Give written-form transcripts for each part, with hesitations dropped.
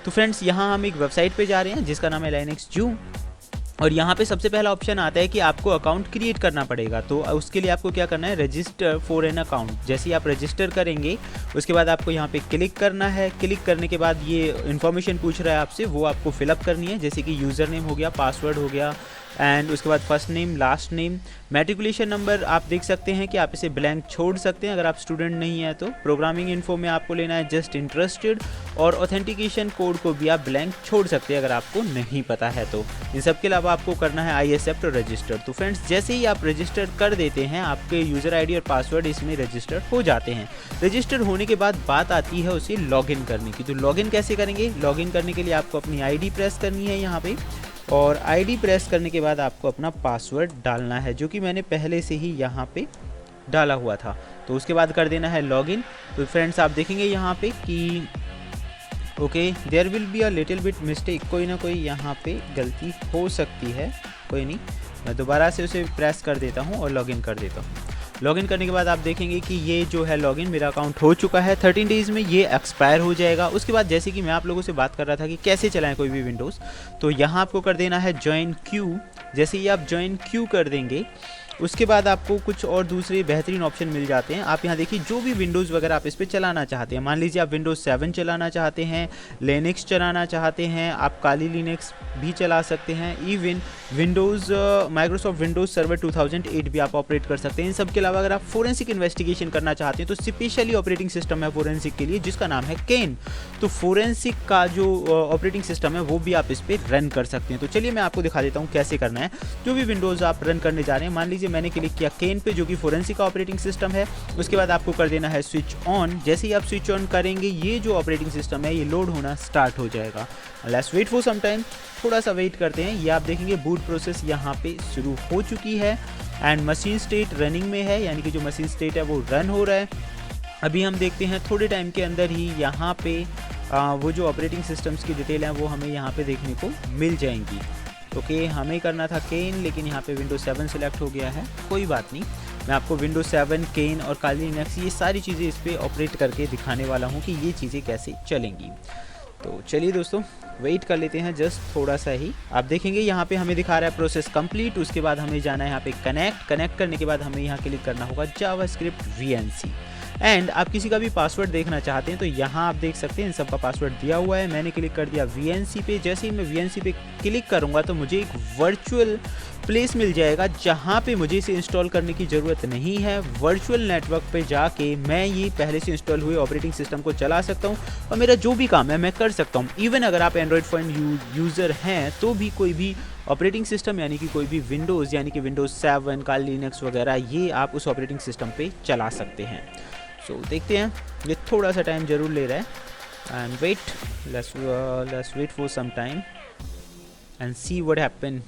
तो फ्रेंड्स यहाँ हम एक वेबसाइट पे जा रहे हैं जिसका नाम है LinuxJew, और यहाँ पे सबसे पहला ऑप्शन आता है कि आपको अकाउंट क्रिएट करना पड़ेगा। तो उसके लिए आपको क्या करना है, रजिस्टर फॉर एन अकाउंट। जैसे ही आप रजिस्टर करेंगे उसके बाद आपको यहाँ पे क्लिक करना है। क्लिक करने के बाद ये इन्फॉर्मेशन पूछ रहा है आपसे, वो आपको फिलअप करनी है, जैसे कि यूज़र नेम हो गया, पासवर्ड हो गया, एंड उसके बाद first name, last name, matriculation number आप देख सकते हैं कि आप इसे ब्लैंक छोड़ सकते हैं अगर आप स्टूडेंट नहीं है तो। प्रोग्रामिंग इन्फो में आपको लेना है जस्ट इंटरेस्टेड, और ऑथेंटिकेशन कोड को भी आप ब्लैंक छोड़ सकते हैं अगर आपको नहीं पता है तो। इन सब के अलावा आपको करना है आई एक्सेप्ट और रजिस्टर। तो फ्रेंड्स जैसे ही आप रजिस्टर कर देते हैं आपके यूज़र आईडी और पासवर्ड इसमें रजिस्टर हो जाते हैं। रजिस्टर होने के बाद बात आती है उसे लॉगिन करने की। तो लॉगिन कैसे करेंगे, लॉगिन करने के लिए आपको अपनी आईडी प्रेस करनी है यहाँ पे, और आईडी प्रेस करने के बाद आपको अपना पासवर्ड डालना है, जो कि मैंने पहले से ही यहाँ पे डाला हुआ था। तो उसके बाद कर देना है लॉगिन। तो फ्रेंड्स आप देखेंगे यहाँ पे कि okay there will be a little bit mistake, कोई ना कोई यहाँ पे गलती हो सकती है, कोई नहीं, मैं दोबारा से उसे प्रेस कर देता हूँ और लॉगिन कर देता हूँ। लॉगिन करने के बाद आप देखेंगे कि ये जो है लॉगिन, मेरा अकाउंट हो चुका है। 13 डेज़ में ये एक्सपायर हो जाएगा। उसके बाद जैसे कि मैं आप लोगों से बात कर रहा था कि कैसे चलाएं कोई भी विंडोज़, तो यहाँ आपको कर देना है ज्वाइन क्यू। जैसे ही आप ज्वाइन क्यू कर देंगे उसके बाद आपको कुछ और दूसरे बेहतरीन ऑप्शन मिल जाते हैं। आप यहाँ देखिए जो भी विंडोज़ वगैरह आप इस पर चलाना चाहते हैं, मान लीजिए आप विंडोज़ 7 चलाना चाहते हैं, लिनक्स चलाना चाहते हैं, आप काली लिनक्स भी चला सकते हैं, even Windows Microsoft Windows server 2008 भी आप ऑपरेट कर सकते हैं। इन सब के अलावा अगर आप फोरेंसिक इन्वेस्टिगेशन करना चाहते हैं तो स्पेशली ऑपरेटिंग सिस्टम है फोरेंसिक के लिए जिसका नाम है केन। तो फोरेंसिक का जो ऑपरेटिंग सिस्टम है वो भी आप इस पर रन कर सकते हैं। तो चलिए मैं आपको दिखा देता हूँ कैसे करना है। जो भी विंडोज़ आप रन करने जा रहे हैं, मान लीजिए मैंने क्लिक किया केन पे जो कि फोरेंसिक का ऑपरेटिंग सिस्टम है, उसके बाद आपको कर देना है स्विच ऑन। जैसे ही आप स्विच ऑन करेंगे ये जो ऑपरेटिंग सिस्टम है ये लोड होना स्टार्ट हो जाएगा। Let's wait for some time, थोड़ा सा वेट करते हैं। ये आप देखेंगे बूट प्रोसेस यहाँ पे शुरू हो चुकी है एंड मशीन स्टेट रनिंग में है, यानी कि जो मशीन स्टेट है वो रन हो रहा है। अभी हम देखते हैं थोड़े टाइम के अंदर ही यहाँ पे वो जो ऑपरेटिंग सिस्टम्स की डिटेल है वो हमें यहाँ पे देखने को मिल जाएंगी। ओके हमें करना था केन, लेकिन यहाँ पे विंडोज 7 सिलेक्ट हो गया है, कोई बात नहीं। मैं आपको विंडोज 7, केन और काली लिनक्स ये सारी चीज़ें इस पर ऑपरेट करके दिखाने वाला हूँ कि ये चीज़ें कैसे चलेंगी। तो चलिए दोस्तों वेट कर लेते हैं जस्ट थोड़ा सा ही। आप देखेंगे यहाँ पे हमें दिखा रहा है प्रोसेस कंप्लीट। उसके बाद हमें जाना है यहाँ पे कनेक्ट करने के बाद हमें यहाँ क्लिक करना होगा जावास्क्रिप्ट VNC। एंड आप किसी का भी पासवर्ड देखना चाहते हैं तो यहाँ आप देख सकते हैं इन सब का पासवर्ड दिया हुआ है। मैंने क्लिक कर दिया VNC पे। जैसे ही मैं VNC पे क्लिक करूँगा तो मुझे एक वर्चुअल प्लेस मिल जाएगा जहाँ पे मुझे इसे इंस्टॉल करने की ज़रूरत नहीं है। वर्चुअल नेटवर्क पे जाके मैं ये पहले से इंस्टॉल हुए ऑपरेटिंग सिस्टम को चला सकता हूँ और मेरा जो भी काम है मैं कर सकता हूँ। इवन अगर आप एंड्रॉयड फ़ोन यूज़र हैं तो भी कोई भी ऑपरेटिंग सिस्टम यानी कि कोई भी विंडोज़ यानी कि विंडोज़ 7, काली लिनक्स वगैरह ये आप उस ऑपरेटिंग सिस्टम पे चला सकते हैं। सो देखते हैं, ये थोड़ा सा टाइम ज़रूर ले रहा है and let's wait for some time and see what happen.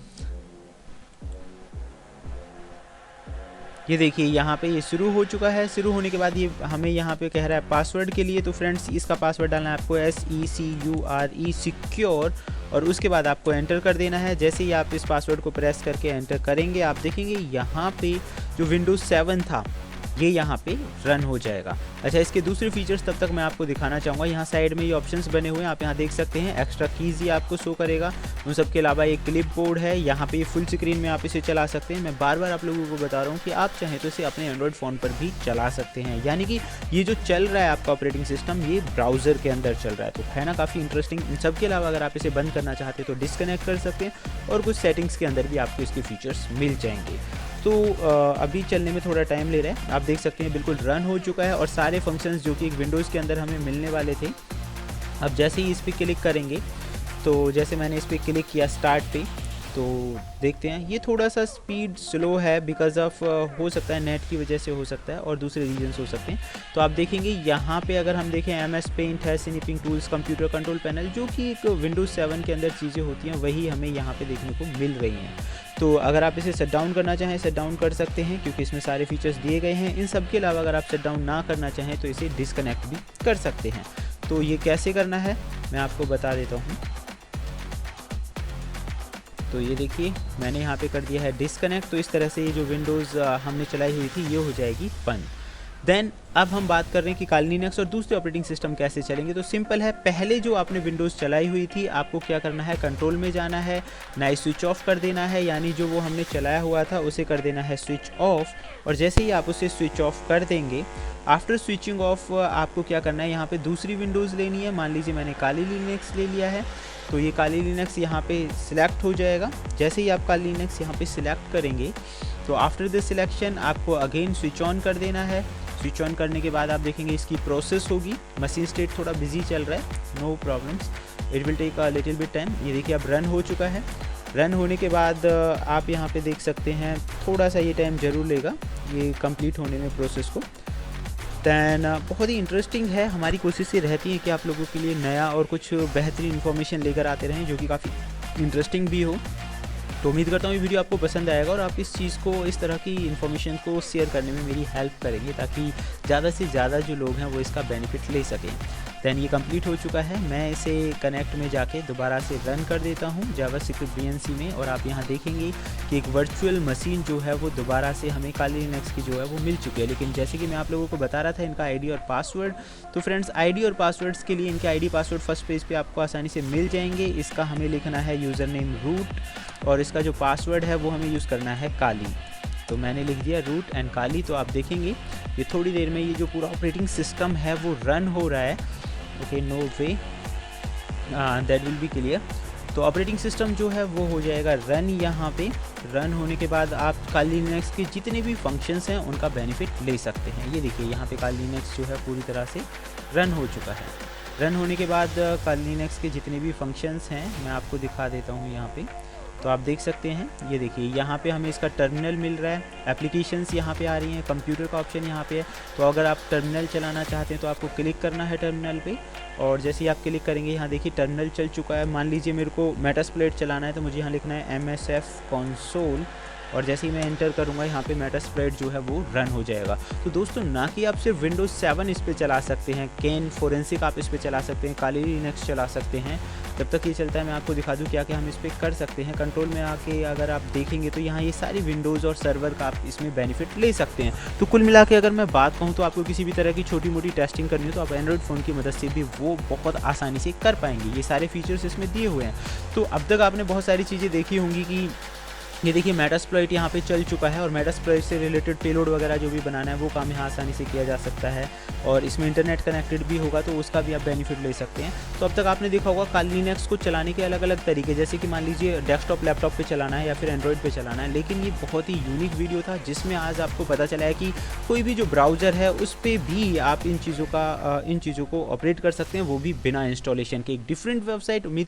ये देखिए यहाँ पे ये शुरू हो चुका है। शुरू होने के बाद ये हमें यहाँ पे कह रहा है पासवर्ड के लिए। तो फ्रेंड्स इसका पासवर्ड डालना है आपको SECURE सिक्योर, और उसके बाद आपको एंटर कर देना है। जैसे ही आप इस पासवर्ड को प्रेस करके एंटर करेंगे आप देखेंगे यहाँ पे जो विंडोज़ 7 था ये यहाँ पे रन हो जाएगा। अच्छा इसके दूसरे फीचर्स तब तक मैं आपको दिखाना चाहूँगा। यहाँ साइड में ये ऑप्शंस बने हुए हैं, आप यहाँ देख सकते हैं। एक्स्ट्रा कीज़ ही आपको शो करेगा। उन सब के अलावा एक क्लिप बोर्ड है, यहाँ पे फुल स्क्रीन में आप इसे चला सकते हैं। मैं बार बार आप लोगों को बता रहा हूँ कि आप चाहें तो इसे अपने एंड्रॉयड फ़ोन पर भी चला सकते हैं, यानी कि ये जो चल रहा है आपका ऑपरेटिंग सिस्टम ये ब्राउज़र के अंदर चल रहा है। तो है ना काफ़ी इंटरेस्टिंग। इन सब के अलावा अगर आप इसे बंद करना चाहते हैं तो डिस्कनेक्ट कर सकते हैं और कुछ सेटिंग्स के अंदर भी आपको इसके फीचर्स मिल जाएंगे। तो अभी चलने में थोड़ा टाइम ले रहा है। आप देख सकते हैं बिल्कुल रन हो चुका है और सारे फंक्शंस जो कि एक विंडोज़ के अंदर हमें मिलने वाले थे, अब जैसे ही इस पर क्लिक करेंगे तो जैसे मैंने इस पर क्लिक किया स्टार्ट पे, तो देखते हैं ये थोड़ा सा स्पीड स्लो है बिकॉज ऑफ हो सकता है नेट की वजह से हो सकता है और दूसरे रीजन्स हो सकते हैं। तो आप देखेंगे यहाँ पे अगर हम देखें MS पेंट है, snipping tools, computer control panel, जो कि एक विंडोज़ 7 के अंदर चीज़ें होती हैं वही हमें यहाँ पे देखने को मिल रही हैं। तो अगर आप इसे शट डाउन करना चाहें शट डाउन कर सकते हैं क्योंकि इसमें सारे फीचर्स दिए गए हैं। इन सब के अलावा अगर आप शट डाउन ना करना चाहें तो इसे डिस्कनेक्ट भी कर सकते हैं। तो ये कैसे करना है मैं आपको बता देता हूँ। तो ये देखिए मैंने यहाँ पे कर दिया है डिस्कनेक्ट। तो इस तरह से ये जो विंडोज़ हमने चलाई हुई थी ये हो जाएगी बंद। देन अब हम बात कर रहे हैं कि काली लिनक्स और दूसरे ऑपरेटिंग सिस्टम कैसे चलेंगे। तो सिंपल है, पहले जो आपने विंडोज़ चलाई हुई थी आपको क्या करना है, कंट्रोल में जाना है, नाइट स्विच ऑफ कर देना है, यानी जो वो हमने चलाया हुआ था उसे कर देना है स्विच ऑफ। और जैसे ही आप उसे स्विच ऑफ कर देंगे, आफ्टर स्विचिंग ऑफ आपको क्या करना है, यहाँ पे दूसरी विंडोज़ लेनी है। मान लीजिए मैंने काली लिनक्स ले लिया है, तो ये काली लिनक्स यहाँ पे सिलेक्ट हो जाएगा। जैसे ही आप काली लिनक्स यहाँ पे सिलेक्ट करेंगे तो आफ्टर द सिलेक्शन आपको अगेन स्विच ऑन कर देना है। स्विच ऑन करने के बाद आप देखेंगे इसकी प्रोसेस होगी। मशीन स्टेट थोड़ा बिजी चल रहा है, no problems, it will take a little bit time. ये देखिए अब रन हो चुका है। रन होने के बाद आप यहाँ पे देख सकते हैं थोड़ा सा ये टाइम ज़रूर लेगा ये कंप्लीट होने में प्रोसेस को। दैन बहुत ही इंटरेस्टिंग है, हमारी कोशिश ये रहती है कि आप लोगों के लिए नया और कुछ बेहतरीन इन्फॉर्मेशन लेकर आते रहें जो कि काफ़ी इंटरेस्टिंग भी हो। तो उम्मीद करता हूँ ये वीडियो आपको पसंद आएगा और आप इस चीज़ को, इस तरह की इन्फॉर्मेशन को शेयर करने में मेरी हेल्प करेंगे ताकि ज़्यादा से ज़्यादा जो लोग हैं वो इसका बेनिफिट ले सकें। दैन ये कंप्लीट हो चुका है। मैं इसे कनेक्ट में जाके दोबारा से रन कर देता हूँ जावास्क्रिप्ट BNC में, और आप यहाँ देखेंगे कि एक वर्चुअल मशीन जो है वो दोबारा से हमें काली लिनक्स की जो है वो मिल चुकी है। लेकिन जैसे कि मैं आप लोगों को बता रहा था इनका आईडी और पासवर्ड, तो फ्रेंड्स आईडी और पासवर्ड्स के लिए इनके आईडी पासवर्ड फर्स्ट पेज पे आपको आसानी से मिल जाएंगे। इसका हमें लिखना है यूज़र नेम रूट, और इसका जो पासवर्ड है वो हमें यूज़ करना है काली। तो मैंने लिख दिया रूट एंड काली। तो आप देखेंगे ये थोड़ी देर में ये जो पूरा ऑपरेटिंग सिस्टम है वो रन हो रहा है। Okay, no way, that will be clear. तो ऑपरेटिंग सिस्टम जो है वो हो जाएगा रन। यहाँ पे रन होने के बाद आप काली लिनक्स के जितने भी फंक्शंस हैं उनका बेनिफिट ले सकते हैं। ये देखिए यहाँ पे काली लिनक्स जो है पूरी तरह से रन हो चुका है। रन होने के बाद काली लिनक्स के जितने भी फंक्शंस हैं मैं आपको दिखा देता हूँ यहाँ पे। तो आप देख सकते हैं, ये देखिए यहाँ पे हमें इसका टर्मिनल मिल रहा है, एप्लीकेशंस यहाँ पे आ रही हैं, कंप्यूटर का ऑप्शन यहाँ पे है। तो अगर आप टर्मिनल चलाना चाहते हैं तो आपको क्लिक करना है टर्मिनल पे, और जैसे ही आप क्लिक करेंगे यहाँ देखिए टर्मिनल चल चुका है। मान लीजिए मेरे को मेटास्प्लोइट चलाना है तो मुझे यहाँ लिखना है MSF कंसोल, और जैसे ही मैं एंटर करूँगा यहाँ पे मेटास्प्लोइट जो है वो रन हो जाएगा। तो दोस्तों ना कि आप सिर्फ विंडोज़ 7 इस पर चला सकते हैं, कैन फोरेंसिक आप इस पर चला सकते हैं, काली लिनक्स चला सकते हैं। जब तक ये चलता है मैं आपको दिखा दूँ क्या क्या हम इस पर कर सकते हैं। कंट्रोल में आके अगर आप देखेंगे तो यहाँ ये सारी विंडोज़ और सर्वर का आप इसमें बेनिफिट ले सकते हैं। तो कुल मिला के अगर मैं बात कहूँ तो आपको किसी भी तरह की छोटी मोटी टेस्टिंग करनी हो तो आप एंड्रॉइड फ़ोन की मदद से भी वो बहुत आसानी से कर पाएंगे। ये सारे फीचर्स इसमें दिए हुए हैं। तो अब तक आपने बहुत सारी चीज़ें देखी होंगी कि ये देखिए मेटास्प्लोइट यहाँ पे चल चुका है, और मेटास्प्लोइट से रिलेटेड पेलोड वगैरह जो भी बनाना है वो काम यहाँ आसानी से किया जा सकता है, और इसमें इंटरनेट कनेक्टेड भी होगा तो उसका भी आप बेनिफिट ले सकते हैं। तो अब तक आपने देखा होगा काली लिनक्स को चलाने के अलग अलग तरीके, जैसे कि मान लीजिए डेस्कटॉप लैपटॉप पे चलाना है या फिर एंड्रॉइड पे चलाना है। लेकिन ये बहुत ही यूनिक वीडियो था जिसमें आज आपको पता चला है कि कोई भी जो ब्राउज़र है उस पर भी आप इन चीज़ों को ऑपरेट कर सकते हैं, वो भी बिना इंस्टॉलेशन के। एक डिफरेंट वेबसाइट। उम्मीद